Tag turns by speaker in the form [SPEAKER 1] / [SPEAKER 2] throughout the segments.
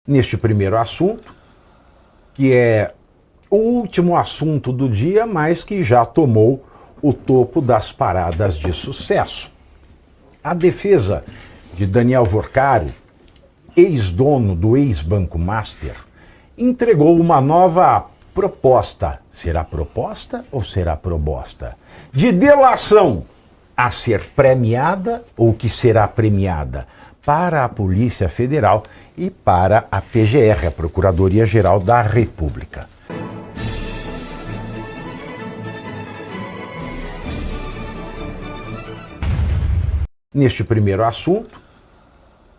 [SPEAKER 1] Neste primeiro assunto, que é o último assunto do dia, mas que já tomou o topo das paradas de sucesso. A defesa de Daniel Vorcaro, ex-dono do ex-Banco Master, entregou uma nova proposta. Será proposta ou será proposta? De delação a ser premiada ou que será premiada para a Polícia Federal e para a PGR, a Procuradoria-Geral da República. Neste primeiro assunto,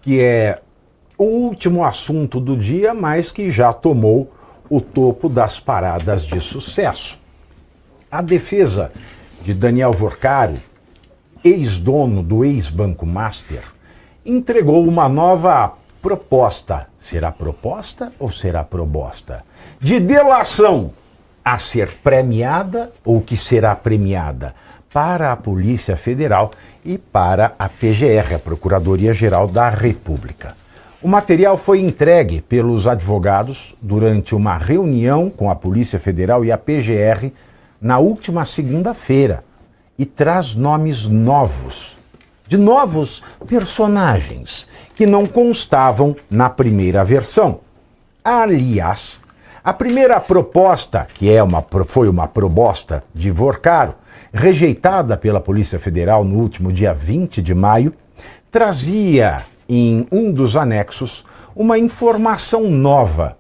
[SPEAKER 1] que é o último assunto do dia, mas que já tomou o topo das paradas de sucesso. A defesa de Daniel Vorcaro, ex-dono do ex-Banco Master, entregou uma nova proposta. Será proposta ou será proposta? De delação a ser premiada ou que será premiada para a Polícia Federal e para a PGR, a Procuradoria-Geral da República. O material foi entregue pelos advogados durante uma reunião com a Polícia Federal e a PGR na última segunda-feira e traz nomes novos, de novos personagens que não constavam na primeira versão. Aliás, a primeira proposta, que foi uma proposta de Vorcaro, rejeitada pela Polícia Federal no último dia 20 de maio, trazia em um dos anexos uma informação nova.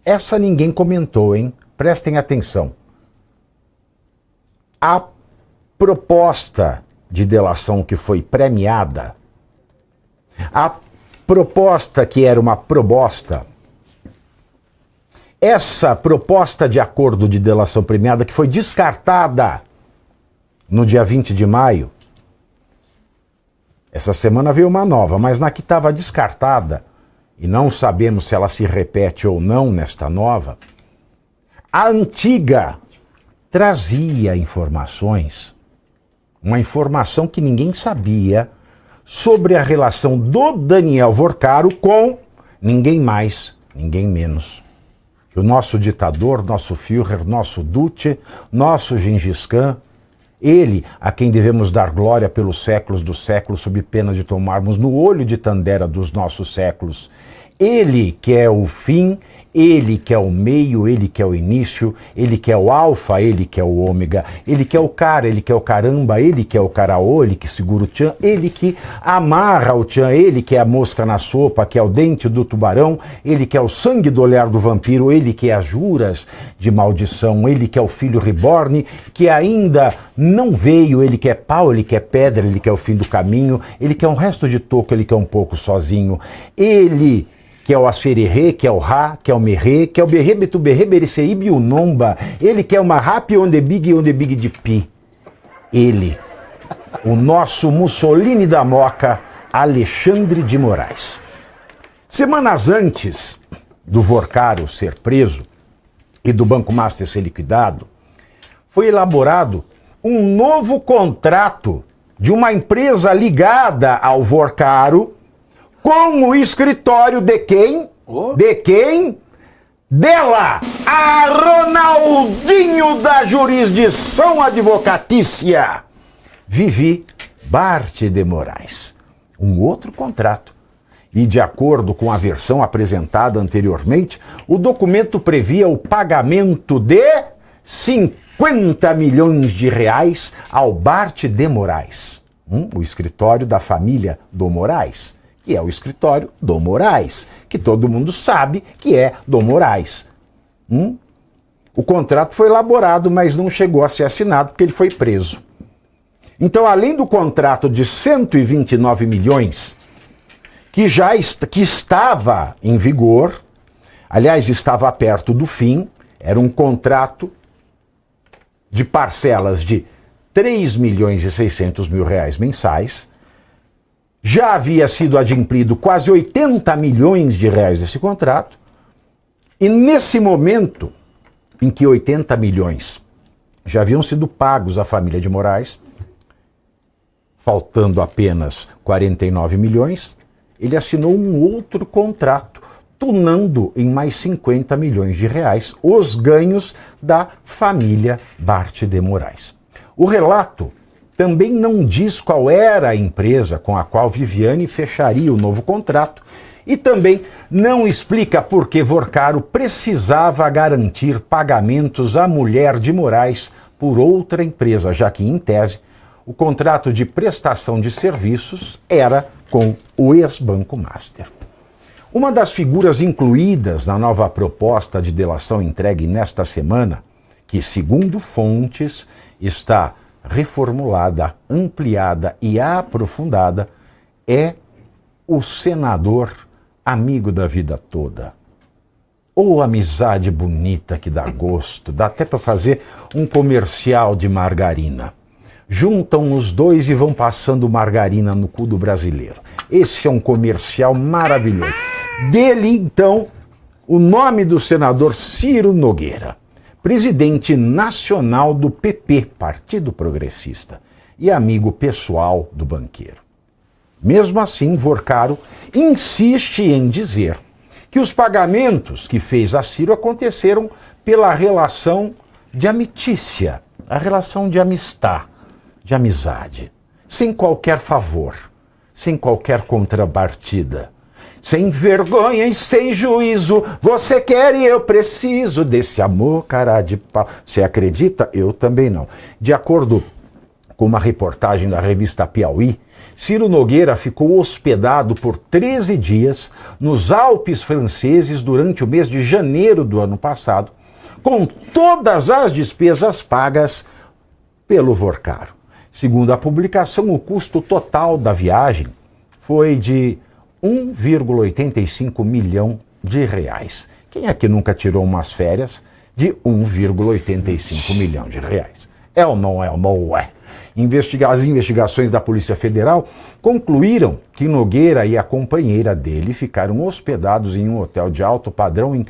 [SPEAKER 1] Essa ninguém comentou, hein? Prestem atenção. A proposta de delação que foi premiada, a proposta que era uma proposta, essa proposta de acordo de delação premiada que foi descartada no dia 20 de maio, essa semana veio uma nova, mas na que estava descartada, e não sabemos se ela se repete ou não nesta nova, a antiga trazia informações, uma informação que ninguém sabia sobre a relação do Daniel Vorcaro com ninguém mais, ninguém menos que o nosso ditador, nosso Führer, nosso Duce, nosso Gengis Khan, ele a quem devemos dar glória pelos séculos dos séculos, sob pena de tomarmos no olho de Tandera dos nossos séculos. Ele que é o fim, ele que é o meio, ele que é o início, ele que é o alfa, ele que é o ômega, ele que é o cara, ele que é o caramba, ele que é o caraô, ele que segura o tchan, ele que amarra o tchan, ele que é a mosca na sopa, que é o dente do tubarão, ele que é o sangue do olhar do vampiro, ele que é as juras de maldição, ele que é o filho reborn, que ainda não veio, ele que é pau, ele que é pedra, ele que é o fim do caminho, ele que é um resto de toco, ele que é um pouco sozinho, ele que é o acererê, que é o ra, que é o merê, que é o berrê, betuberrê, bereceibe e o nomba. Ele que é uma rap on the big de pi. Ele, o nosso Mussolini da Moca, Alexandre de Moraes. Semanas antes do Vorcaro ser preso e do Banco Master ser liquidado, foi elaborado um novo contrato de uma empresa ligada ao Vorcaro com o escritório de quem? De quem? Dela, a Ronaldinho da jurisdição advocatícia, Vivi Bart de Moraes. Um outro contrato. E de acordo com a versão apresentada anteriormente, o documento previa o pagamento de 50 milhões de reais ao Bart de Moraes, o escritório da família do Moraes, que é o escritório do Moraes, que todo mundo sabe que é do Moraes. O contrato foi elaborado, mas não chegou a ser assinado porque ele foi preso. Então, além do contrato de 129 milhões, que estava em vigor, aliás, estava perto do fim, era um contrato de parcelas de 3 milhões e 600 mil reais mensais, já havia sido adimplido quase 80 milhões de reais desse contrato, e nesse momento em que 80 milhões já haviam sido pagos à família de Moraes, faltando apenas 49 milhões, ele assinou um outro contrato tunando em mais 50 milhões de reais os ganhos da família Bart de Moraes. O relato também não diz qual era a empresa com a qual Viviane fecharia o novo contrato e também não explica por que Vorcaro precisava garantir pagamentos à mulher de Moraes por outra empresa, já que, em tese, o contrato de prestação de serviços era com o ex-Banco Master. Uma das figuras incluídas na nova proposta de delação entregue nesta semana, que, segundo fontes, está reformulada, ampliada e aprofundada, é o senador amigo da vida toda. Ou amizade bonita que dá gosto, dá até para fazer um comercial de margarina. Juntam os dois e vão passando margarina no cu do brasileiro. Esse é um comercial maravilhoso. Dele, então, o nome do senador Ciro Nogueira, presidente nacional do PP, Partido Progressista, e amigo pessoal do banqueiro. Mesmo assim, Vorcaro insiste em dizer que os pagamentos que fez a Ciro aconteceram pela relação de amitícia, a relação de amizade, sem qualquer favor, sem qualquer contrapartida. Sem vergonha e sem juízo, você quer e eu preciso desse amor, cara de pau. Você acredita? Eu também não. De acordo com uma reportagem da revista Piauí, Ciro Nogueira ficou hospedado por 13 dias nos Alpes franceses durante o mês de janeiro do ano passado, com todas as despesas pagas pelo Vorcaro. Segundo a publicação, o custo total da viagem foi de 1,85 milhão de reais. Quem é que nunca tirou umas férias de 1,85 milhão de reais? É ou não é ou não é? As investigações da Polícia Federal concluíram que Nogueira e a companheira dele ficaram hospedados em um hotel de alto padrão em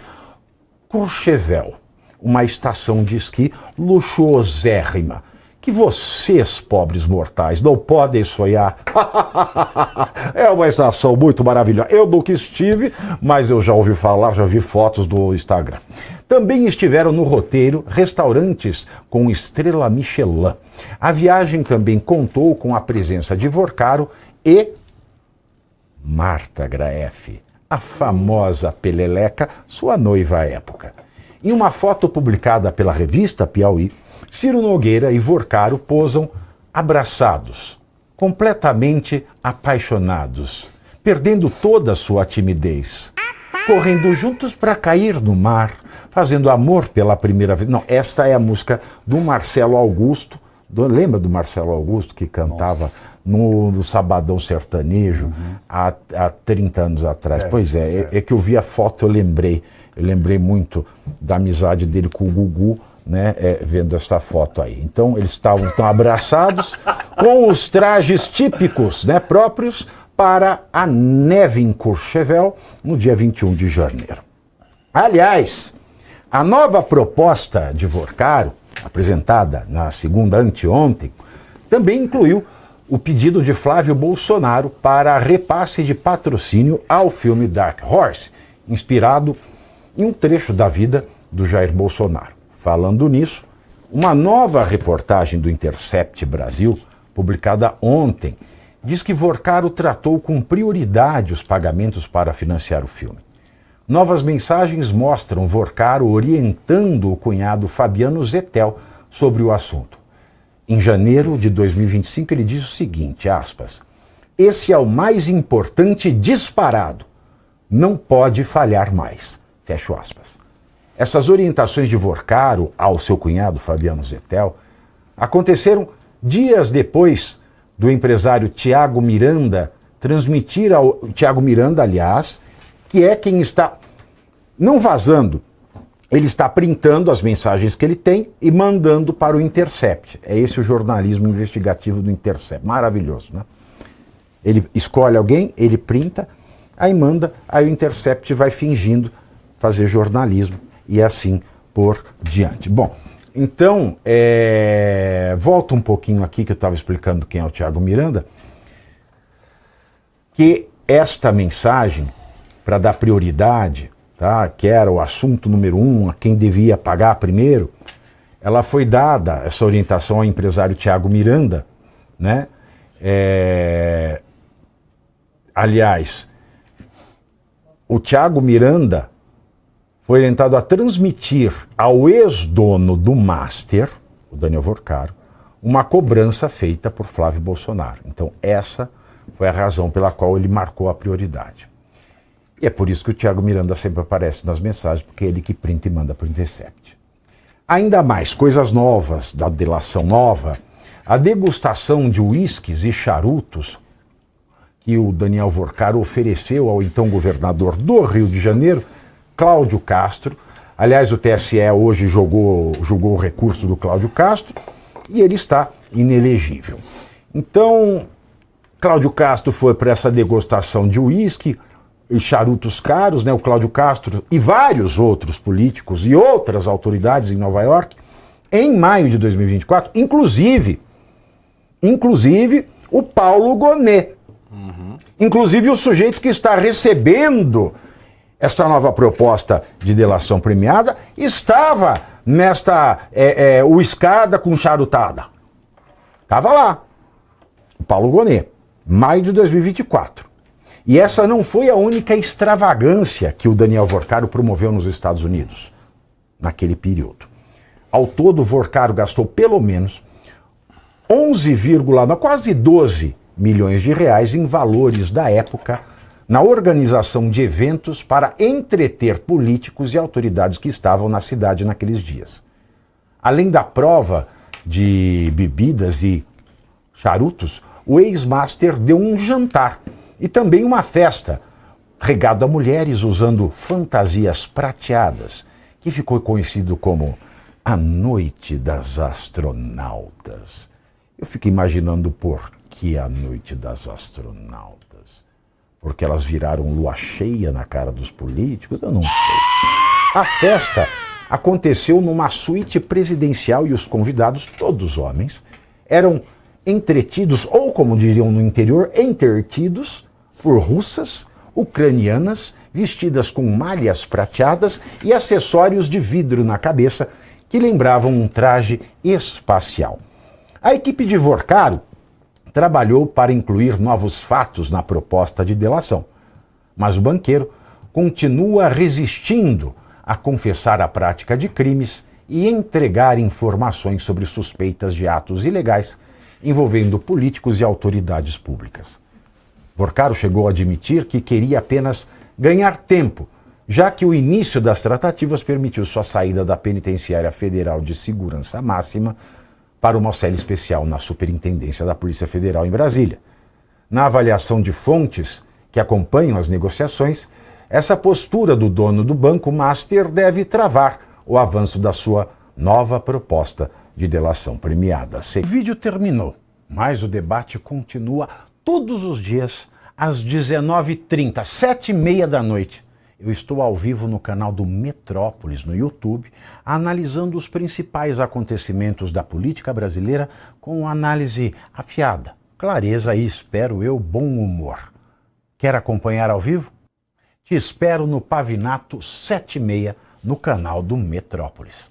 [SPEAKER 1] Courchevel, uma estação de esqui luxuosérrima, que vocês, pobres mortais, não podem sonhar. É uma estação muito maravilhosa. Eu nunca estive, mas eu já ouvi falar, já vi fotos do Instagram. Também estiveram no roteiro restaurantes com estrela Michelin. A viagem também contou com a presença de Vorcaro e Marta Graeff, a famosa Peleleca, sua noiva à época. Em uma foto publicada pela revista Piauí, Ciro Nogueira e Vorcaro posam abraçados, completamente apaixonados, perdendo toda a sua timidez, correndo juntos para cair no mar, fazendo amor pela primeira vez. Não, esta é a música do Marcelo Augusto. Lembra do Marcelo Augusto que cantava no Sabadão Sertanejo há 30 anos atrás? Pois é que eu vi a foto, eu lembrei muito da amizade dele com o Gugu, né, vendo esta foto aí. Então eles estavam tão abraçados com os trajes típicos, né, próprios para a neve em Courchevel no dia 21 de janeiro. Aliás, a nova proposta de Vorcaro, apresentada na segunda anteontem, também incluiu o pedido de Flávio Bolsonaro para repasse de patrocínio ao filme Dark Horse, inspirado em um trecho da vida do Jair Bolsonaro. Falando nisso, uma nova reportagem do Intercept Brasil, publicada ontem, diz que Vorcaro tratou com prioridade os pagamentos para financiar o filme. Novas mensagens mostram Vorcaro orientando o cunhado Fabiano Zettel sobre o assunto. Em janeiro de 2025, ele diz o seguinte, aspas, esse é o mais importante disparado, não pode falhar mais, fecho aspas. Essas orientações de Vorcaro ao seu cunhado Fabiano Zettel aconteceram dias depois do empresário Tiago Miranda transmitir ao Tiago Miranda, aliás, que é quem está não vazando, ele está printando as mensagens que ele tem e mandando para o Intercept. É esse o jornalismo investigativo do Intercept. Maravilhoso, né? Ele escolhe alguém, ele printa, aí manda, aí o Intercept vai fingindo fazer jornalismo e assim por diante. Bom, então, volta um pouquinho aqui que eu estava explicando quem é o Tiago Miranda, que esta mensagem para dar prioridade, tá? Que era o assunto número 1, a quem devia pagar primeiro, ela foi dada, essa orientação, ao empresário Thiago Miranda, né? Aliás, o Thiago Miranda foi orientado a transmitir ao ex-dono do Master, o Daniel Vorcaro, uma cobrança feita por Flávio Bolsonaro. Então essa foi a razão pela qual ele marcou a prioridade. E é por isso que o Thiago Miranda sempre aparece nas mensagens, porque é ele que printa e manda para o Intercept. Ainda mais coisas novas, da delação nova, a degustação de uísques e charutos que o Daniel Vorcaro ofereceu ao então governador do Rio de Janeiro, Cláudio Castro. Aliás, o TSE hoje julgou o recurso do Cláudio Castro e ele está inelegível. Então, Cláudio Castro foi para essa degustação de uísque e charutos caros, né? O Cláudio Castro e vários outros políticos e outras autoridades em Nova York, em maio de 2024, inclusive o Paulo Gonet. Inclusive o sujeito que está recebendo esta nova proposta de delação premiada estava nesta uiscada com charutada. Estava lá. O Paulo Gonet, maio de 2024. E essa não foi a única extravagância que o Daniel Vorcaro promoveu nos Estados Unidos naquele período. Ao todo, o Vorcaro gastou pelo menos 11, quase 12 milhões de reais em valores da época na organização de eventos para entreter políticos e autoridades que estavam na cidade naqueles dias. Além da prova de bebidas e charutos, o ex-master deu um jantar e também uma festa, regado a mulheres usando fantasias prateadas, que ficou conhecido como a Noite das Astronautas. Eu fico imaginando por que a Noite das Astronautas. Porque elas viraram lua cheia na cara dos políticos? Eu não sei. A festa aconteceu numa suíte presidencial e os convidados, todos homens, eram entretidos, ou como diriam no interior, entertidos por russas, ucranianas, vestidas com malhas prateadas e acessórios de vidro na cabeça que lembravam um traje espacial. A equipe de Vorcaro trabalhou para incluir novos fatos na proposta de delação, mas o banqueiro continua resistindo a confessar a prática de crimes e entregar informações sobre suspeitas de atos ilegais envolvendo políticos e autoridades públicas. Vorcaro chegou a admitir que queria apenas ganhar tempo, já que o início das tratativas permitiu sua saída da Penitenciária Federal de Segurança Máxima para uma cela especial na Superintendência da Polícia Federal em Brasília. Na avaliação de fontes que acompanham as negociações, essa postura do dono do Banco Master deve travar o avanço da sua nova proposta de delação premiada. O vídeo terminou, mas o debate continua todos os dias às 19h30, 7h30 da noite. Eu estou ao vivo no canal do Metrópolis, no YouTube, analisando os principais acontecimentos da política brasileira com uma análise afiada, clareza e, espero eu, bom humor. Quer acompanhar ao vivo? Te espero no Pavinato 7h30 no canal do Metrópolis.